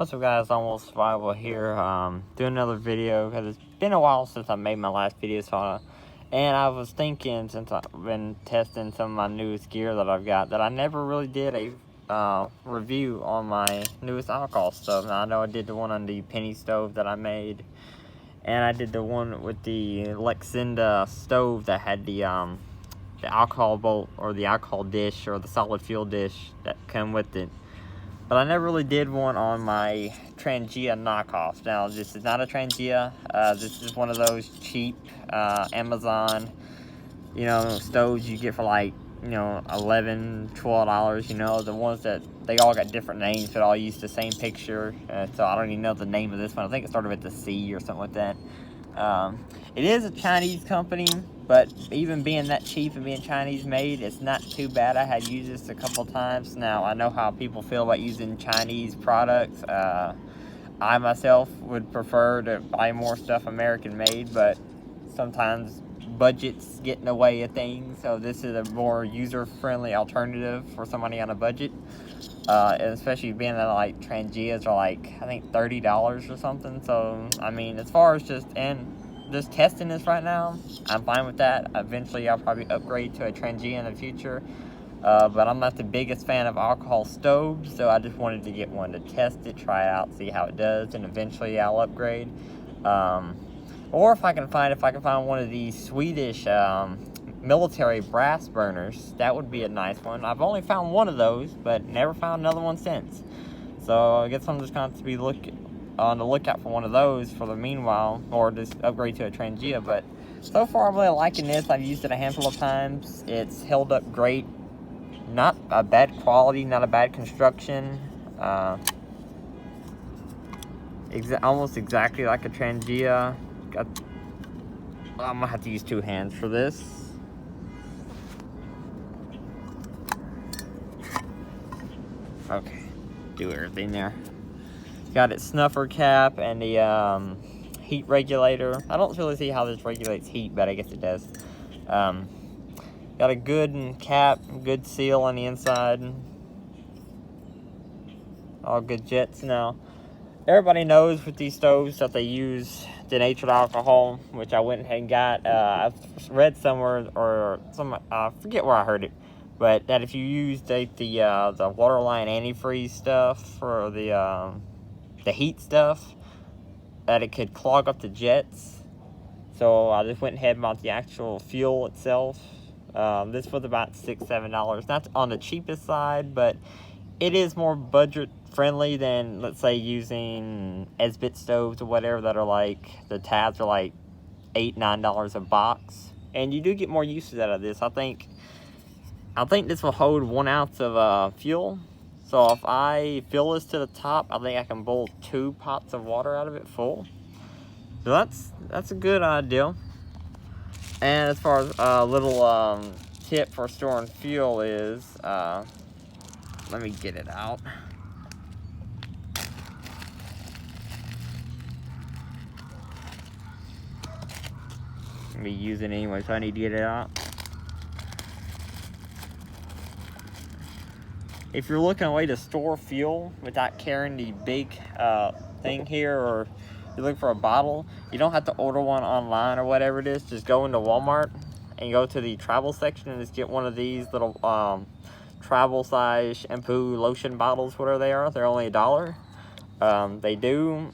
What's up, guys? Almost Survival here. Doing another video because it's been a while since I made my last video. And I was thinking, since I've been testing some of my newest gear that I've got, that I never really did a review on my newest alcohol stove. Now I know I did the one on the penny stove that I made, and I did the one with the Lexinda stove that had the alcohol bolt or the alcohol dish or the solid fuel dish that come with it. But I never really did one on my Trangia knockoff. Now, this is not a Trangia. This is one of those cheap Amazon, stoves you get for like, $11, $12. The ones that they all got different names, but all use the same picture. So I don't even know the name of this one. I think it started with the C or something like that. It is a Chinese company, but even being that cheap and being Chinese made, it's not too bad. I had used this a couple times. Now, I know how people feel about using Chinese products. I myself would prefer to buy more stuff American made, but sometimes budgets get in the way of things. So this is a more user-friendly alternative for somebody on a budget. And especially being that like Trangias are like, I think $30 or something. So I mean, as far as just testing this right now, I'm fine with that. Eventually I'll probably upgrade to a Trangia in the future, but I'm not the biggest fan of alcohol stoves, so I just wanted to get one to test it, try it out, see how it does, and eventually I'll upgrade. Or if I can find one of these Swedish military brass burners, that would be a nice one. I've only found one of those, but never found another one since. So I guess I'm just going to be on the lookout for one of those for the meanwhile, or just upgrade to a Trangia. But so far I'm really liking this. I've used it a handful of times. It's held up great. Not a bad quality, not a bad construction. Almost exactly like a Trangia. I'm gonna have to use two hands for this. Okay, do everything there. Got its snuffer cap and the heat regulator. I don't really see how this regulates heat, but I guess it does. Got a good cap, good seal on the inside. All good jets. Now, everybody knows with these stoves that they use denatured alcohol, which I went ahead and got. I've read somewhere, or I forget where I heard it, but that if you use the waterline antifreeze stuff for the heat stuff, that it could clog up the jets. So I just went ahead and bought the actual fuel itself. This was about $6-7. Not on the cheapest side, but it is more budget friendly than, let's say, using Esbit stoves or whatever that are like, the tabs are like $8-9 a box, and you do get more usage out of this. I think this will hold 1 ounce of fuel. So if I fill this to the top, I think I can boil 2 pots of water out of it full. So that's a good deal. And as far as a little tip for storing fuel is, let me get it out. I'm gonna be using it anyway, so I need to get it out. If you're looking a way to store fuel without carrying the big thing here, or you're looking for a bottle, you don't have to order one online or whatever it is. Just go into Walmart and go to the travel section and just get one of these little travel size shampoo, lotion bottles, whatever they are. They're only $1. They do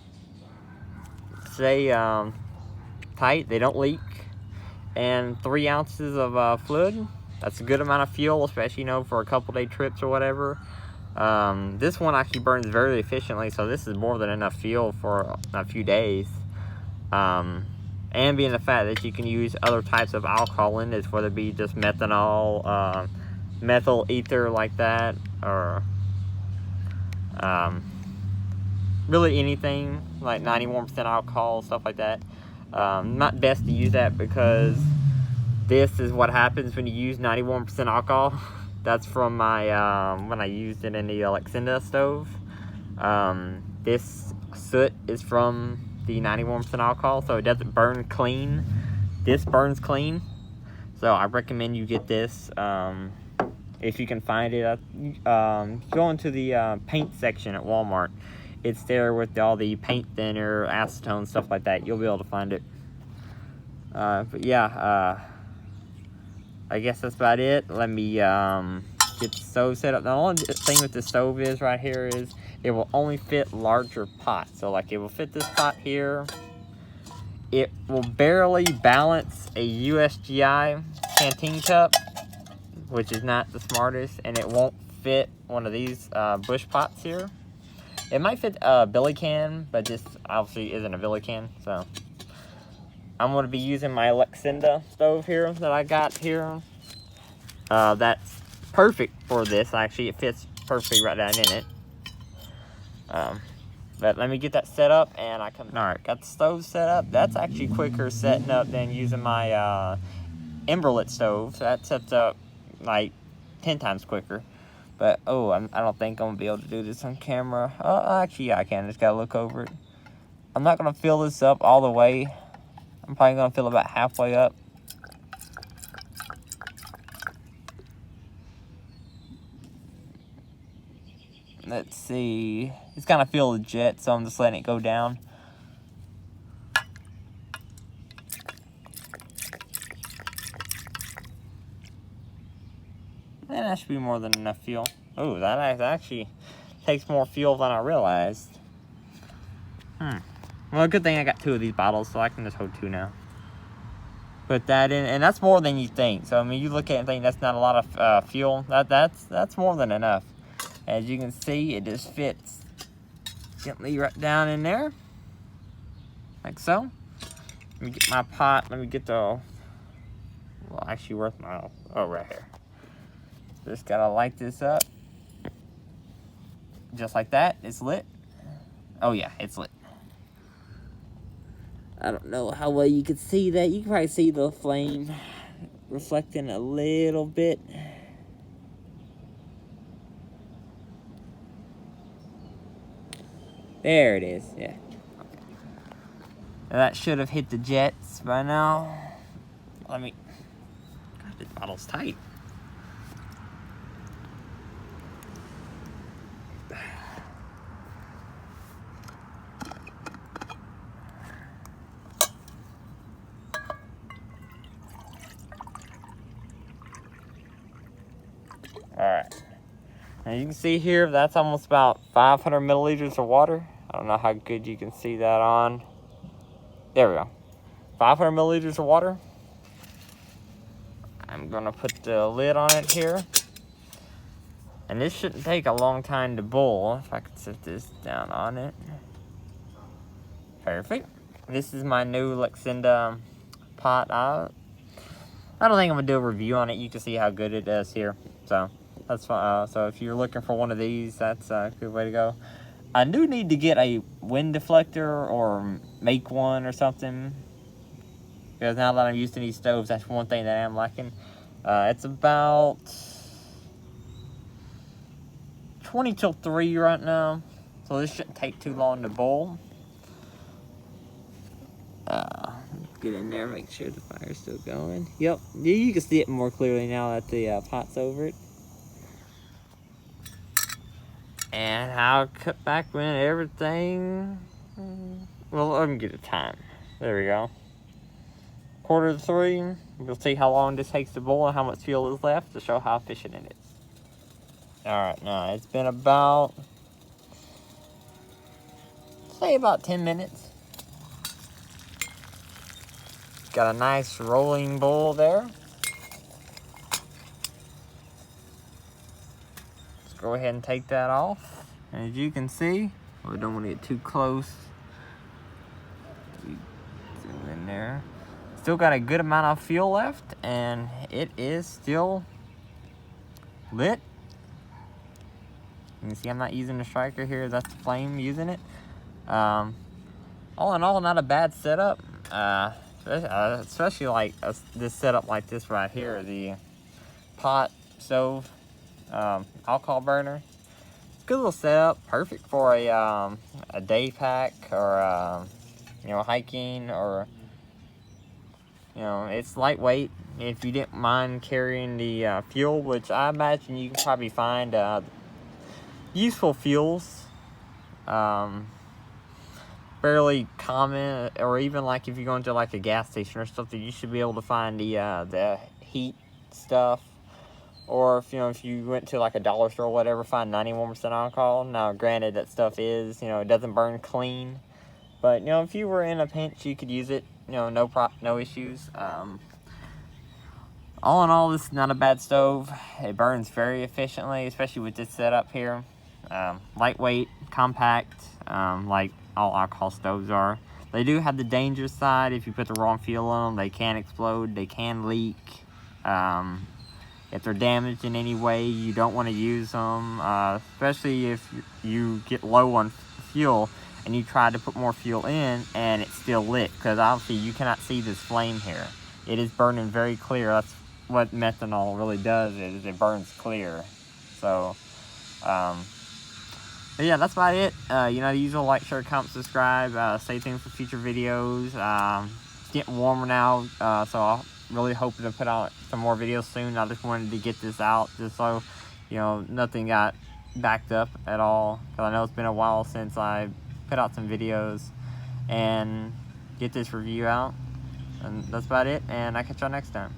stay tight, they don't leak, and 3 ounces of fluid. That's a good amount of fuel, especially, for a couple day trips or whatever. This one actually burns very efficiently, so this is more than enough fuel for a few days. And being the fact that you can use other types of alcohol in this, whether it be just methanol, methyl ether like that, or really anything like 91% alcohol, stuff like that. Not best to use that, because this is what happens when you use 91% alcohol. That's from my when I used it in the Lexinda stove. This soot is from the 91% alcohol, so it doesn't burn clean. This burns clean, so I recommend you get this if you can find it. Go into the paint section at Walmart, it's there with all the paint thinner, acetone, stuff like that. You'll be able to find it. But yeah, I guess that's about it. Let me get the stove set up. The only thing with the stove is right here is it will only fit larger pots. So like it will fit this pot here. It will barely balance a USGI canteen cup, which is not the smartest, and it won't fit one of these bush pots here. It might fit a billy can, but this obviously isn't a billy can, so I'm going to be using my Luxinda stove here that I got here. That's perfect for this. Actually, it fits perfectly right down in it. But let me get that set up, and I come. All right, got the stove set up. That's actually quicker setting up than using my Emberlit stove. That sets up like 10 times quicker. But oh, I don't think I'm gonna be able to do this on camera. Actually, yeah, I can. Just gotta look over it. I'm not gonna fill this up all the way. I'm probably gonna fill about halfway up. Let's see. It's kind of feel legit, so I'm just letting it go down. And that should be more than enough fuel. Oh, that actually takes more fuel than I realized. Well, good thing I got 2 of these bottles, so I can just hold 2 now. Put that in, and that's more than you think. So I mean, you look at it and think that's not a lot of fuel. That's more than enough. As you can see, it just fits gently right down in there, like so. Let me get my pot. Let me get the. Well, actually, where's my? Oh, right here. Just gotta light this up, just like that. It's lit. Oh yeah, it's lit. I don't know how well you can see that. You can probably see the flame reflecting a little bit. There it is, yeah. Okay. Now that should have hit the jets by now. Let me... God, this bottle's tight. Alright. Now you can see here, that's almost about 500 milliliters of water. I don't know how good you can see that on. There we go. 500 milliliters of water. I'm gonna put the lid on it here. And this shouldn't take a long time to boil. If I could set this down on it. Perfect. This is my new Luxinda pot. I don't think I'm gonna do a review on it. You can see how good it does here. So that's fine. So if you're looking for one of these, that's a good way to go. I do need to get a wind deflector or make one or something. Because now that I'm used to these stoves, that's one thing that I am lacking. It's about 20 till 3 right now. So this shouldn't take too long to boil. Get in there, make sure the fire's still going. Yep, you can see it more clearly now that the pot's over it. And I'll cut back when everything... Well, let me get a time. There we go. 2:45. We'll see how long this takes to boil and how much fuel is left to show how efficient it is. Alright, now it's been about... say about 10 minutes. Got a nice rolling boil there. Let's go ahead and take that off. And as you can see, we don't want to get too close. Zoom in there. Still got a good amount of fuel left, and it is still lit. You can see I'm not using the striker here. That's the flame using it. All in all, not a bad setup. Especially like this setup like this right here, the pot stove, alcohol burner. Good little setup, perfect for a day pack or you know, hiking, or you know, it's lightweight. If you didn't mind carrying the fuel, which I imagine you can probably find useful fuels Fairly common, or even like if you go into like a gas station or something, you should be able to find the heat stuff. Or if you went to like a dollar store or whatever, find 91% alcohol. Now, granted, that stuff is, it doesn't burn clean. But, if you were in a pinch, you could use it. No issues. All in all, this is not a bad stove. It burns very efficiently, especially with this setup here. Lightweight, compact, like all alcohol stoves are. They do have the dangerous side. If you put the wrong fuel on them, they can explode, they can leak. If they're damaged in any way, you don't want to use them, especially if you get low on fuel and you try to put more fuel in and it's still lit, because obviously you cannot see this flame here. It is burning very clear. That's what methanol really does, is it burns clear. So, but yeah, that's about it. The usual like, share, comment, subscribe, stay tuned for future videos. It's getting warmer now, so I'll really hoping to put out some more videos soon. I just wanted to get this out just so, nothing got backed up at all, because I know it's been a while since I put out some videos, and get this review out. And that's about it, and I'll catch y'all next time.